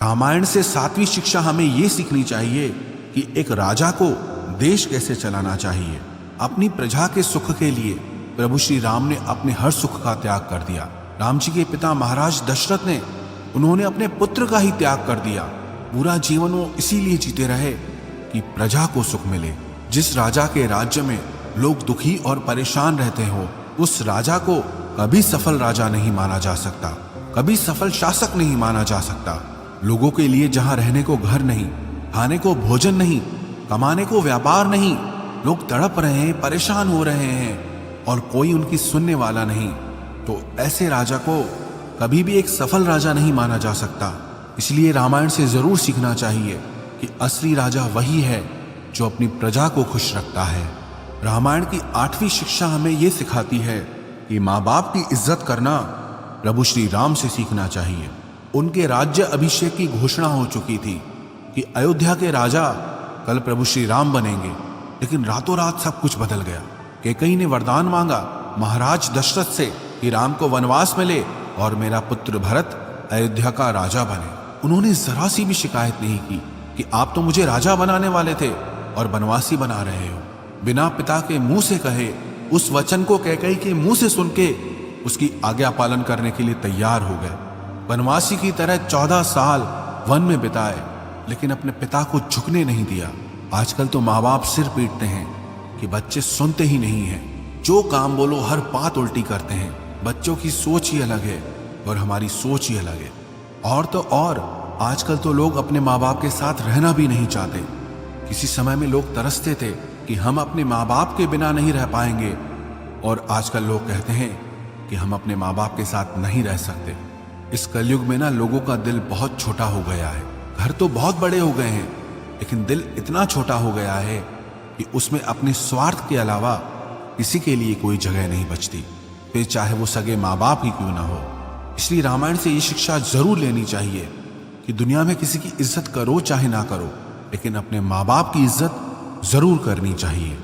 रामायण से सातवीं शिक्षा हमें ये सीखनी चाहिए कि एक राजा को देश कैसे चलाना चाहिए। अपनी प्रजा के सुख के लिए प्रभु श्री राम ने अपने हर सुख का त्याग कर दिया। राम जी के पिता महाराज दशरथ ने उन्होंने अपने पुत्र का ही त्याग कर दिया। पूरा जीवन वो इसीलिए जीते रहे कि प्रजा को सुख मिले। जिस राजा के राज्य में लोग दुखी और परेशान रहते हो, उस राजा को कभी सफल राजा नहीं माना जा सकता, कभी सफल शासक नहीं माना जा सकता। लोगों के लिए जहां रहने को घर नहीं, खाने को भोजन नहीं, कमाने को व्यापार नहीं, लोग तड़प रहे हैं, परेशान हो रहे हैं और कोई उनकी सुनने वाला नहीं, तो ऐसे राजा को कभी भी एक सफल राजा नहीं माना जा सकता। इसलिए रामायण से जरूर सीखना चाहिए कि असली राजा वही है जो अपनी प्रजा को खुश रखता है। रामायण की 8वीं शिक्षा हमें यह सिखाती है कि माँ बाप की इज्जत करना प्रभु श्री राम से सीखना चाहिए। उनके राज्य अभिषेक की घोषणा हो चुकी थी कि अयोध्या के राजा कल प्रभु श्री राम बनेंगे, लेकिन रातों रात सब कुछ बदल गया। कैकेयी ने वरदान मांगा महाराज दशरथ से कि राम को वनवास मिले और मेरा पुत्र भरत अयोध्या का राजा बने। उन्होंने जरा सी भी शिकायत नहीं की कि आप तो मुझे राजा बनाने वाले थे और बनवासी बना रहे हो। बिना पिता के मुंह से कहे उस वचन को कैकेयी के मुंह से सुन के उसकी आज्ञा पालन करने के लिए तैयार हो गए। बनवासी की तरह 14 साल वन में बिताए, लेकिन अपने पिता को झुकने नहीं दिया। आजकल तो माँ बाप सिर पीटते हैं कि बच्चे सुनते ही नहीं हैं, जो काम बोलो हर बात उल्टी करते हैं। बच्चों की सोच ही अलग है और हमारी सोच ही अलग है। और तो और आजकल तो लोग अपने माँ बाप के साथ रहना भी नहीं चाहते। किसी समय में लोग तरसते थे कि हम अपने माँ बाप के बिना नहीं रह पाएंगे, और आजकल लोग कहते हैं कि हम अपने माँ बाप के साथ नहीं रह सकते। इस कलयुग में ना लोगों का दिल बहुत छोटा हो गया है। घर तो बहुत बड़े हो गए हैं, लेकिन दिल इतना छोटा हो गया है कि उसमें अपने स्वार्थ के अलावा किसी के लिए कोई जगह नहीं बचती, फिर चाहे वो सगे माँ बाप ही क्यों ना हो। इसलिए रामायण से ये शिक्षा जरूर लेनी चाहिए कि दुनिया में किसी की इज्जत करो चाहे ना करो, लेकिन अपने माँ बाप की इज्जत जरूर करनी चाहिए।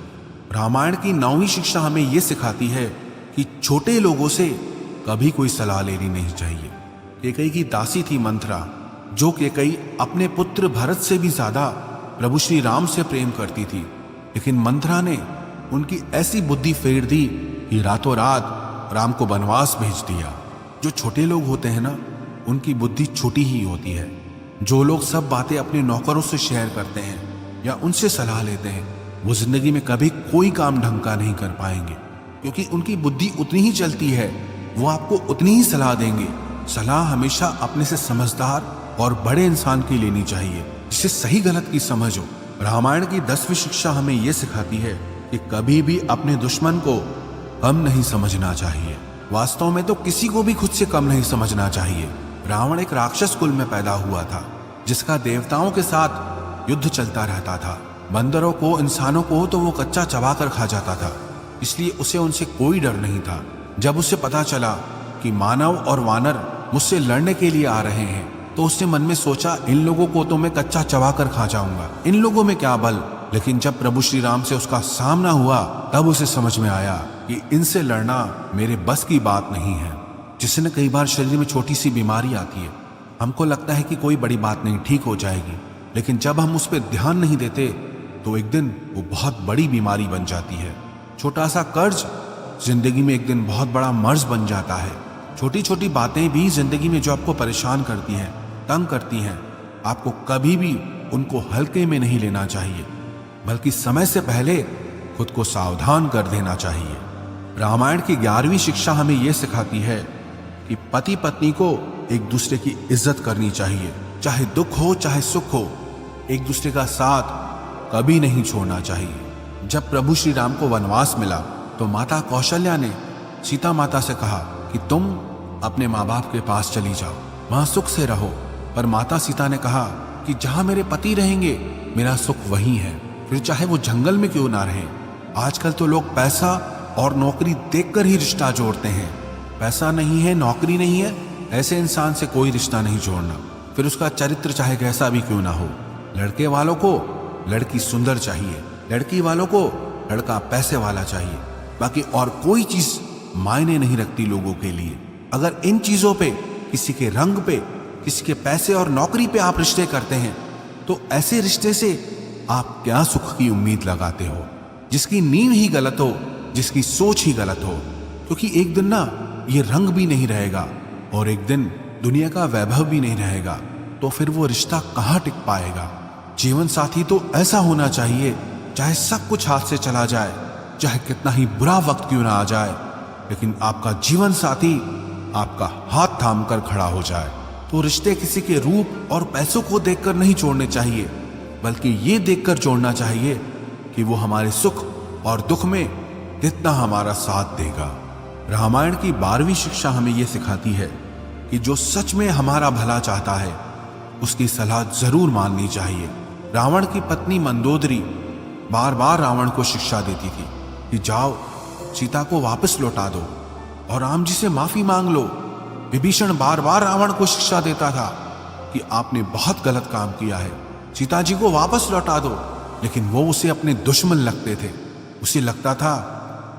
रामायण की 9वीं शिक्षा हमें यह सिखाती है कि छोटे लोगों से कभी कोई सलाह लेनी नहीं चाहिए। कैकेयी की दासी थी मंथरा, जो कैकेयी अपने पुत्र भरत से भी ज्यादा प्रभु श्री राम से प्रेम करती थी, लेकिन मंथरा ने उनकी ऐसी बुद्धि फेर दी कि रातों रात राम को वनवास भेज दिया। जो छोटे लोग होते हैं ना, उनकी बुद्धि छोटी ही होती है। जो लोग सब बातें अपने नौकरों से शेयर करते हैं या उनसे सलाह लेते हैं, वो जिंदगी में कभी कोई काम ढंग का नहीं कर पाएंगे, क्योंकि उनकी बुद्धि उतनी ही चलती है, वो आपको उतनी ही सलाह देंगे। सलाह हमेशा अपने से समझदार और बड़े इंसान की लेनी चाहिए, जिससे सही गलत की समझ हो। रामायण की 10वीं शिक्षा हमें यह सिखाती है कि कभी भी अपने दुश्मन को कम नहीं समझना चाहिए। वास्तव में तो किसी को भी खुद से कम नहीं समझना चाहिए। रावण एक राक्षस कुल में पैदा हुआ था, जिसका देवताओं के साथ युद्ध चलता रहता था। बंदरों को, इंसानों को तो वो कच्चा चबा कर खा जाता था, इसलिए उसे उनसे कोई डर नहीं था। जब उसे पता चला कि मानव और वानर मुझसे लड़ने के लिए आ रहे हैं, तो उसने मन में सोचा, इन लोगों को तो मैं कच्चा चबा कर खा जाऊंगा, इन लोगों में क्या बल। लेकिन जब प्रभु श्री राम से उसका सामना हुआ, तब उसे समझ में आया कि इनसे लड़ना मेरे बस की बात नहीं है। जिसने कई बार शरीर में छोटी सी बीमारी आती है, हमको लगता है कि कोई बड़ी बात नहीं, ठीक हो जाएगी, लेकिन जब हम उस पर ध्यान नहीं देते तो एक दिन वो बहुत बड़ी बीमारी बन जाती है। छोटा सा कर्ज जिंदगी में एक दिन बहुत बड़ा मर्ज बन जाता है। छोटी छोटी बातें भी जिंदगी में जो आपको परेशान करती हैं, तंग करती हैं, आपको कभी भी उनको हल्के में नहीं लेना चाहिए, बल्कि समय से पहले खुद को सावधान कर देना चाहिए। रामायण की 11वीं शिक्षा हमें यह सिखाती है कि पति पत्नी को एक दूसरे की इज्जत करनी चाहिए। चाहे दुख हो चाहे सुख हो, एक दूसरे का साथ कभी नहीं छोड़ना चाहिए। जब प्रभु श्री राम को वनवास मिला, तो माता कौशल्या ने सीता माता से कहा कि तुम अपने माँ बाप के पास चली जाओ, वहां सुख से रहो। पर माता सीता ने कहा कि जहां मेरे पति रहेंगे, मेरा सुख वही है, फिर चाहे वो जंगल में क्यों ना रहे। आजकल तो लोग पैसा और नौकरी देखकर ही रिश्ता जोड़ते हैं। पैसा नहीं है, नौकरी नहीं है, ऐसे इंसान से कोई रिश्ता नहीं जोड़ना, फिर उसका चरित्र चाहे कैसा भी क्यों ना हो। लड़के वालों को लड़की सुंदर चाहिए, लड़की वालों को लड़का पैसे वाला चाहिए, बाकी और कोई चीज मायने नहीं रखती लोगों के लिए। अगर इन चीजों पे, किसी के रंग पे, किसी के पैसे और नौकरी पे आप रिश्ते करते हैं, तो ऐसे रिश्ते से आप क्या सुख की उम्मीद लगाते हो, जिसकी नींव ही गलत हो, जिसकी सोच ही गलत हो। क्योंकि एक दिन ना ये रंग भी नहीं रहेगा और एक दिन दुनिया का वैभव भी नहीं रहेगा, तो फिर वो रिश्ता कहाँ टिक पाएगा। जीवन साथी तो ऐसा होना चाहिए, चाहे सब कुछ हाथ से चला जाए, चाहे कितना ही बुरा वक्त क्यों ना आ जाए, लेकिन आपका जीवन साथी आपका हाथ थाम कर खड़ा हो जाए। तो रिश्ते किसी के रूप और पैसों को देखकर नहीं छोड़ने चाहिए, बल्कि ये देखकर जोड़ना चाहिए कि वो हमारे सुख और दुख में कितना हमारा साथ देगा। रामायण की 12वीं शिक्षा हमें यह सिखाती है कि जो सच में हमारा भला चाहता है उसकी सलाह जरूर माननी चाहिए। रावण की पत्नी मंदोदरी बार बार रावण को शिक्षा देती थी कि जाओ सीता को वापस लौटा दो और राम जी से माफी मांग लो। विभीषण बार बार रावण को शिक्षा देता था कि आपने बहुत गलत काम किया है, सीता जी को वापस लौटा दो, लेकिन वो उसे अपने दुश्मन लगते थे। उसे लगता था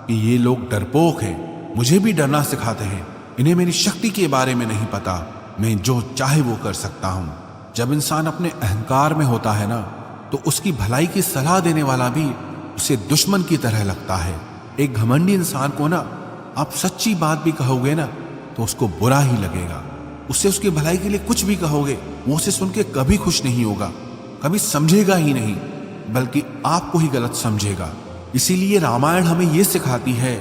कि ये लोग डरपोक हैं, मुझे भी डरना सिखाते हैं, इन्हें मेरी शक्ति के बारे में नहीं पता, मैं जो चाहे वो कर सकता हूं। जब इंसान अपने अहंकार में होता है ना, तो उसकी भलाई की सलाह देने वाला भी उसे दुश्मन की तरह लगता है। एक घमंडी इंसान को ना आप सच्ची बात भी कहोगे ना तो उसको बुरा ही लगेगा। उससे उसकी भलाई के लिए कुछ भी कहोगे, वो उसे सुन के कभी खुश नहीं होगा, कभी समझेगा ही नहीं, बल्कि आपको ही गलत समझेगा। इसीलिए रामायण हमें यह सिखाती है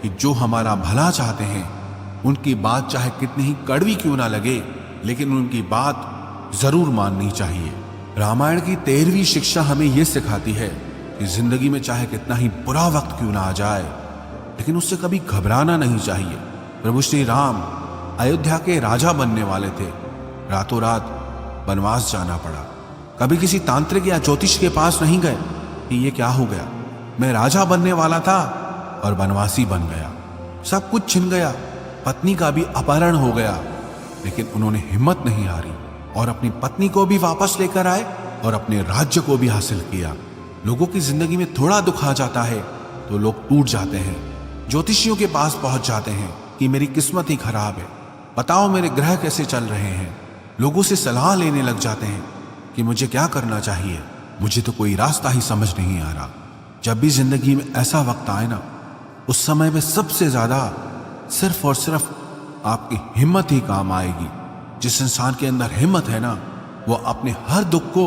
कि जो हमारा भला चाहते हैं उनकी बात चाहे कितनी ही कड़वी क्यों ना लगे, लेकिन उनकी बात जरूर माननी चाहिए। रामायण की 13वीं शिक्षा हमें यह सिखाती है कि जिंदगी में चाहे कितना ही बुरा वक्त क्यों ना आ जाए, लेकिन उससे कभी घबराना नहीं चाहिए। प्रभु श्री राम अयोध्या के राजा बनने वाले थे, रातों रात वनवास जाना पड़ा। कभी किसी तांत्रिक या ज्योतिष के पास नहीं गए कि ये क्या हो गया, मैं राजा बनने वाला था और वनवासी बन गया, सब कुछ छिन गया, पत्नी का भी अपहरण हो गया, लेकिन उन्होंने हिम्मत नहीं हारी और अपनी पत्नी को भी वापस लेकर आए और अपने राज्य को भी हासिल किया। लोगों की जिंदगी में थोड़ा दुख आ जाता है तो लोग टूट जाते हैं, ज्योतिषियों के पास पहुंच जाते हैं कि मेरी किस्मत ही खराब है, बताओ मेरे ग्रह कैसे चल रहे हैं। लोगों से सलाह लेने लग जाते हैं कि मुझे क्या करना चाहिए, मुझे तो कोई रास्ता ही समझ नहीं आ रहा। जब भी जिंदगी में ऐसा वक्त आए ना, उस समय में सबसे ज्यादा सिर्फ और सिर्फ आपकी हिम्मत ही काम आएगी। जिस इंसान के अंदर हिम्मत है ना, वो अपने हर दुख को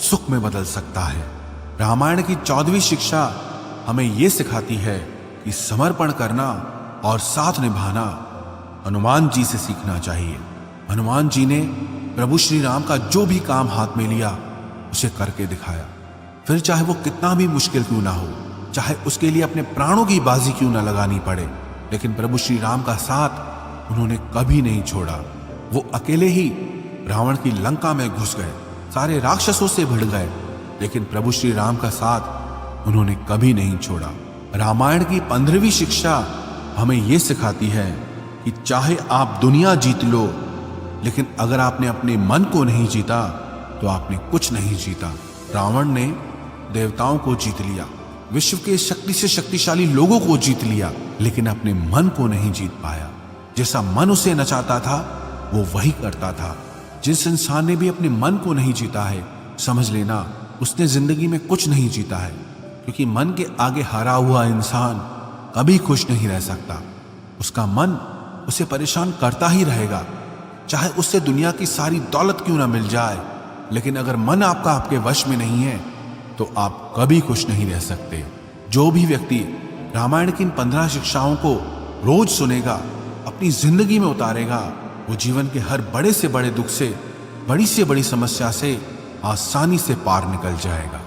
सुख में बदल सकता है। रामायण की 14वीं शिक्षा हमें यह सिखाती है कि समर्पण करना और साथ निभाना हनुमान जी से सीखना चाहिए। हनुमान जी ने प्रभु श्री राम का जो भी काम हाथ में लिया उसे करके दिखाया, फिर चाहे वो कितना भी मुश्किल क्यों ना हो, चाहे उसके लिए अपने प्राणों की बाजी क्यों ना लगानी पड़े, लेकिन प्रभु श्री राम का साथ उन्होंने कभी नहीं छोड़ा। वो अकेले ही रावण की लंका में घुस गए, सारे राक्षसों से भिड़ गए, लेकिन प्रभु श्री राम का साथ उन्होंने कभी नहीं छोड़ा। रामायण की 15वीं शिक्षा हमें यह सिखाती है कि चाहे आप दुनिया जीत लो, लेकिन अगर आपने अपने मन को नहीं जीता तो आपने कुछ नहीं जीता। रावण ने देवताओं को जीत लिया, विश्व के शक्ति से शक्तिशाली लोगों को जीत लिया, लेकिन अपने मन को नहीं जीत पाया। जैसा मन उसे नचाता था वो वही करता था। जिस इंसान ने भी अपने मन को नहीं जीता है, समझ लेना उसने जिंदगी में कुछ नहीं जीता है, क्योंकि मन के आगे हारा हुआ इंसान कभी खुश नहीं रह सकता। उसका मन उसे परेशान करता ही रहेगा, चाहे उससे दुनिया की सारी दौलत क्यों ना मिल जाए, लेकिन अगर मन आपका आपके वश में नहीं है तो आप कभी खुश नहीं रह सकते। जो भी व्यक्ति रामायण की इन 15 शिक्षाओं को रोज सुनेगा, अपनी जिंदगी में उतारेगा, वो जीवन के हर बड़े से बड़े दुख से, बड़ी से बड़ी समस्या से आसानी से पार निकल जाएगा।